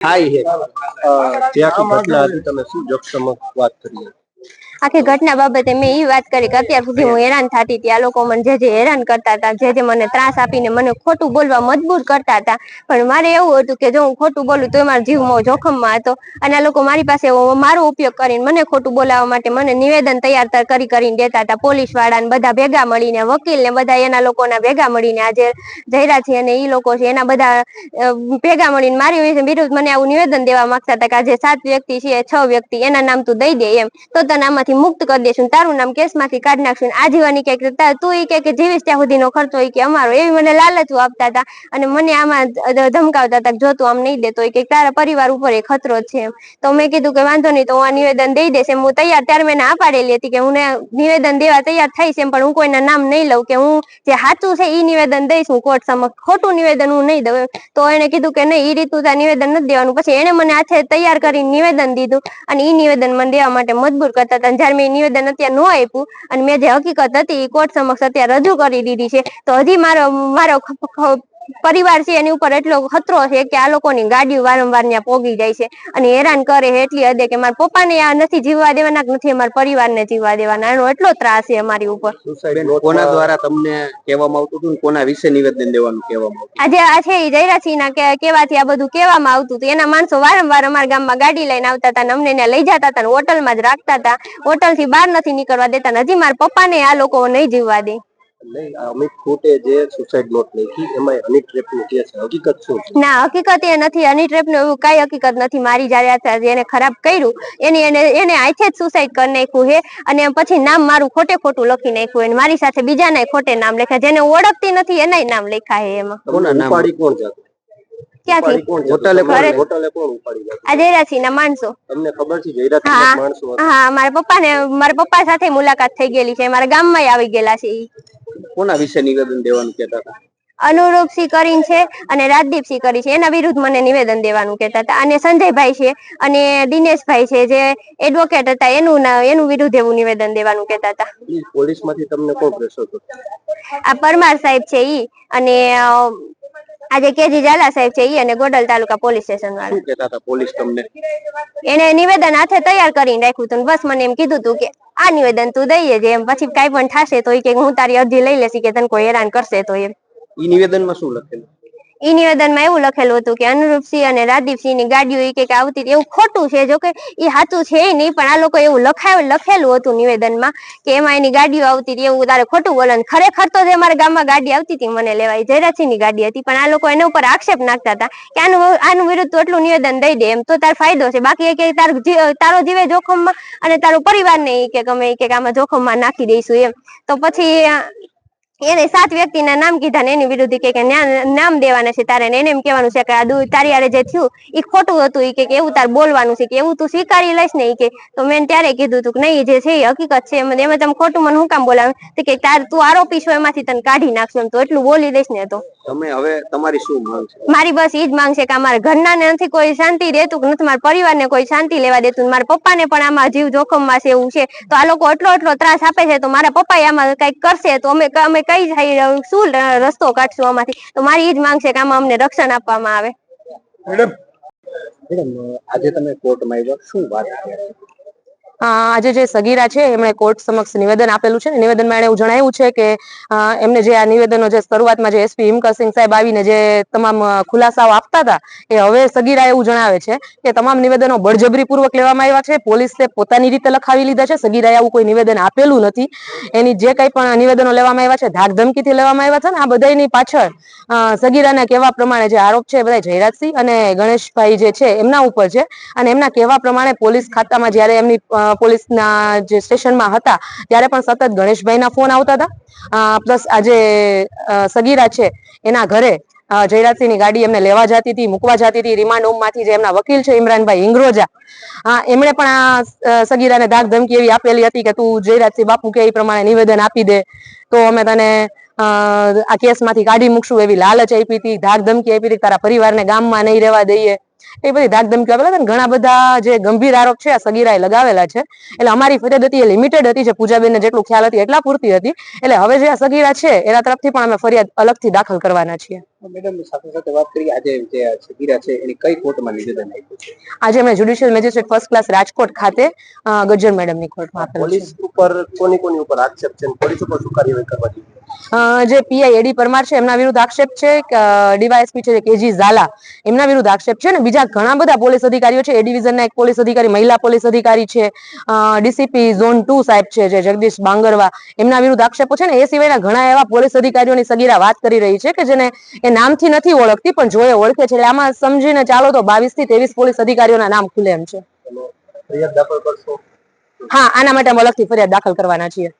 થાય છે જે આખી ઘટના હતી તમે શું જોખમક વાત કરી? આખી ઘટના બાબતે મેં એ વાત કરી કે અત્યાર સુધી હું હેરાન થતી હતી, આ લોકો મને જે હેરાન કરતા હતા, જે મને ત્રાસ આપીને મને ખોટું બોલવા મજબૂર કરતા હતા. પણ મારે એવું હતું કે જો હું ખોટું બોલું તો મારો જીવ જોખમમાં હતો, અને આ લોકો મારી પાસે મારો ઉપયોગ કરીને મને ખોટું બોલાવવા માટે મને નિવેદન તૈયાર કરીને દેતા હતા. પોલીસ વાળાને બધા ભેગા મળીને, વકીલ ને બધા એના લોકોના ભેગા મળીને, આજે જયરા છે અને એ લોકો છે એના બધા ભેગા મળીને મારી વિરુદ્ધ મને આવું નિવેદન દેવા માંગતા હતા કે આજે 7 વ્યક્તિ છે, 6 વ્યક્તિ એના નામ તું દઈ દે એમ તો તને આમાંથી મુક્ત કરી દેશું, તારું નામ કેસ માંથી કાઢી નાખશું, આજીવન તું કે જીવીશ ત્યાં સુધીનો ખર્ચો કે અમારો, એવી મને લાલચો આપતા હતા. અને મને આમાં ધમકાવતા હતા જો તું આમ નહીં દેતો કે તારા પરિવાર ઉપર એ ખતરો છે. તો મેં કીધું કે વાંધો નહીં, તો હું આ નિવેદન દઈ દઈશ એમ હું તૈયાર. ત્યારે મેં ના પાડેલી હતી કે હું નિવેદન દેવા તૈયાર થઈશ એમ, પણ હું કોઈના નામ નહીં લઉં, કે હું જે સાચું છે એ નિવેદન દઈશ હું કોર્ટ સમક્ષ, ખોટું નિવેદન હું નહીં દઉં. તો એને કીધું કે નહીં, એ રીતનું નિવેદન નથી દેવાનું. પછી એને મને હાથે તૈયાર કરીને નિવેદન દીધું, અને એ નિવેદન મને દેવા માટે મજબૂર કરતા હતા. જયારે મેં નિવેદન અત્યારે ન આપ્યું અને મેં જે હકીકત હતી એ કોર્ટ સમક્ષ અત્યારે રજૂ કરી દીધી છે, તો હજી મારો પરિવાર છે એની ઉપર એટલો ખતરો છે કે આ લોકોની ગાડીઓ વારંવાર ત્યાં પોગી જાય છે અને હેરાન કરે છે એટલી હદે કે મારા પપ્પાને આ નથી જીવવા દેવાના, નથી અમારા પરિવારને જીવવા દેવાના. એનો એટલો ત્રાસ છે અમારી ઉપર. કોના દ્વારા તમને કહેવામાં આવતું હતું, કોના વિશે નિવેદન દેવાનું કહેવામાં આવતું? આજે આ છે એ જયરાસિંહના કહેવાથી આ બધું કહેવામાં આવતું હતું. એના માણસો વારંવાર અમારા ગામમાં ગાડી લઈને આવતા હતા, અમને ત્યાં લઈ જતા હતા, હોટલમાં જ રાખતા હતા, હોટલ થી બહાર નથી નીકળવા દેતા. હજી મારા પપ્પાને આ લોકો નહીં જીવવા દે. અમિત ખોટે જે સુસાઇડ નોટ લખી એમાં હની ટ્રેપનું કે છે, હકીકત શું છે? ના, હકીકત એ નથી. હની ટ્રેપનું એવું કઈ હકીકત નથી. મારી જયારે એને ખરાબ કર્યું એને આખે જ સુસાઇડ કરી નાખ્યું છે, અને પછી નામ મારું ખોટે ખોટું લખી નાખ્યું, અને મારી સાથે બીજાના ખોટે નામ લખ્યા, જેને ઓળખતી નથી એના નામ લખ્યા છે એમાં. કોના નામ? કોણ છે? જયરાસિંહના માણસો. તમને ખબર છે જયરાસિંહના માણસો? હા, મારા પપ્પા સાથે મુલાકાત થઈ ગયેલી છે, મારા ગામમાં આવી ગયેલા છે. કોના વિશે નિવેદન દેવાનું કહેતા હતા? અનુરૂપસિંહ કરીને છે અને રાજદીપસિંહ કરી છે, એના વિરુદ્ધ મને નિવેદન દેવાનું કહેતા હતા. અને સંજયભાઈ છે અને દિનેશભાઈ છે જે એડવોકેટ હતા, એનું વિરુદ્ધ એવું નિવેદન દેવાનું કહેતા હતા. પોલીસ માંથી તમને કોણ પ્રેશર હતું? આ પરમાર સાહેબ છે ઈ, અને આજે કેજી ઝાલા સાહેબ છે ઈ, અને ગોડલ તાલુકા પોલીસ સ્ટેશન વાળા. શું કહેતા હતા પોલીસ તમને? એને નિવેદન હાથે તૈયાર કરીને રાખ્યું હતું, બસ મને એમ કીધું હતું કે આ નિવેદન તું દઈએ છે એમ, પછી કઈ પણ થશે તો કે હું તારી અરજી લઈ લેશી કે તને કોઈ હેરાન કરશે તો એમ. ઈ નિવેદનમાં શું લખેલું? ઈ નિવેદનમાં એવું લખેલું હતું કે અનુરૂપસિંહ અને રાજદીપસિંહ ની ગાડીઓ કે આવતી, એવું ખોટું છે. જો કે એ સાચું છે નહીં, પણ આ લોકો એવું લખેલું હતું નિવેદનમાં કે એમાં એની ગાડીઓ આવતી હતી, એવું તારે ખોટું બોલવાનું. ખરેખર તો જે અમારા ગામમાં ગાડી આવતી હતી મને લેવાય, જયરાસિંહ ની ગાડી હતી, પણ આ લોકો એના ઉપર આક્ષેપ નાખતા હતા કે આનું વિરુદ્ધ તો એટલું નિવેદન દઈ દે એમ તો તાર ફાયદો છે, બાકી કે તારો જીવે જોખમમાં અને તારો પરિવાર ને કે ગમે કે આમાં જોખમમાં નાખી દઈશું એમ. તો પછી એને 7 વ્યક્તિના નામ કીધા ને એની વિરુદ્ધ કે નામ દેવાના છે તારે, એને એમ કહેવાનું છે કે આ તારી હારે જે થયું એ ખોટું હતું, એ કે એવું તાર બોલવાનું છે, કે એવું તું સ્વીકારી લઈશ ને કે. તો મેં ત્યારે કીધું હતું કે નહીં, જે છે એ હકીકત છે, એમાં તમે ખોટું મને હું કામ બોલાવે કે તું આરોપી છો એમાંથી તને કાઢી નાખશું એમ, તો એટલું બોલી દઈશ ને. તો તમે હવે તમારી શું માંગ છે? મારી બસ ઈ જ માંગ છે કે અમારા ઘરના ને નથી કોઈ શાંતિ દેતું, નથી મારા પરિવારને કોઈ શાંતિ લેવા દેતું, મારા પપ્પાને પણ આમાં જીવ જોખમમાં છે એવું છે, તો આ લોકો એટલો ત્રાસ આપે છે, તો મારા પપ્પા આમાં કઈક કરશે તો અમે કઈ જાય શું રસ્તો કાઢશું આમાંથી. તો મારી ઈ જ માંગ છે કે આમાં અમને રક્ષણ આપવામાં આવે. મેડમ આજે તમે કોર્ટમાં આવ્યા, શું વાત છે? આજે જે સગીરા છે એમણે કોર્ટ સમક્ષ નિવેદન આપેલું છે. નિવેદનમાં એણે એવું જણાવ્યું છે કે એમને જે આ નિવેદનો જે શરૂઆતમાં જે એસપી હિમકરસિંહ સાહેબ આવીને જે તમામ ખુલાસાઓ આપતા હતા, એ હવે સગીરા એવું જણાવે છે કે તમામ નિવેદનો બળજબરીપૂર્વક લેવામાં આવ્યા છે, પોલીસે પોતાની રીતે લખાવી લીધા છે, સગીરાએ આવું કોઈ નિવેદન આપેલું નથી. એની જે કઈ પણ નિવેદનો લેવામાં આવ્યા છે ધાક ધમકીથી લેવામાં આવ્યા છે, ને આ બધાની પાછળ સગીરાના કહેવા પ્રમાણે જે આરોપ છે બધા જયરાજસિંહ અને ગણેશભાઈ જે છે એમના ઉપર છે, અને એમના કહેવા પ્રમાણે પોલીસ ખાતામાં જયારે એમની પોલીસના જે સ્ટેશનમાં હતા ત્યારે પણ સતત ગણેશભાઈના ફોન આવતા હતા. પ્લસ આજે સગીરા છે એના ઘરે જયરાજસિંહની ગાડી એમને લેવા જતી હતી, મૂકવા જતી હતી. રિમાન્ડ હોમમાંથી જે એમના વકીલ છે ઇમરાનભાઈ ઇંગ્રોજા, એમણે પણ આ સગીરાને ધાક ધમકી એવી આપેલી હતી કે તું જયરાજસિંહ બાપુ કે એ પ્રમાણે નિવેદન આપી દે તો અમે તને આ કેસમાંથી કાઢી મૂકશું, એવી લાલચ આપી હતી, ધાક ધમકી આપી હતી, તારા પરિવારને ગામમાં નહીં રહેવા દઈએ. એ બધી ધાકધમકી આપેલા હતા. ઘણા બધા જે ગંભીર આરોપ છે આ સગીરાએ લગાવેલા છે. એટલે અમારી ફરિયાદ હતી એ લિમિટેડ હતી, જે પૂજાબેનને જેટલું ખ્યાલ હતી એટલા પૂરતી હતી. એટલે હવે જે આ સગીરા છે એના તરફથી પણ અમે ફરિયાદ અલગથી દાખલ કરવાના છીએ. મેડમ સાથે સાથે વાત કરીએ, આજે જે સગીરા છે એની કઈ કોર્ટમાં નિવેદન આપ્યું છે? આજે અમે judicial magistrate first class Rajkot ખાતે ગજ્જર મેડમની કોર્ટમાં આપેલું છે. પોલીસ ઉપર કોની ઉપર આક્ષેપ છે? પોલીસ ઉપર શું કાર્યવાહી કરવા જોઈએ? જે પીઆઈ એડી પરમાર છે એમના વિરુદ્ધ આક્ષેપ છે, ડીવાયએસપી છે કેજી ઝાલા એમના વિરુદ્ધ આક્ષેપ છે, અને બીજા ઘણા બધા પોલીસ અધિકારીઓ છે. એ ડિવિઝનના એક પોલીસ અધિકારી, મહિલા પોલીસ અધિકારી છે, ડીસીપી ઝોન 2 સાહેબ છે જે જગદીશ બાંગરવા, એમના વિરુદ્ધ આક્ષેપો છે ને. એ સિવાયના ઘણા એવા પોલીસ અધિકારીઓની સગીરા વાત કરી રહી છે કે જેને એ નામથી નથી ઓળખતી, પણ જો એ ઓળખે છે. એટલે આમાં સમજીને ચાલો તો 22 થી 23 પોલીસ અધિકારીઓના નામ ખુલે એમ છે. ફરિયાદ દાખલ કરશો? હા, આના માટે અમે અલગથી ફરિયાદ દાખલ કરવાના છીએ.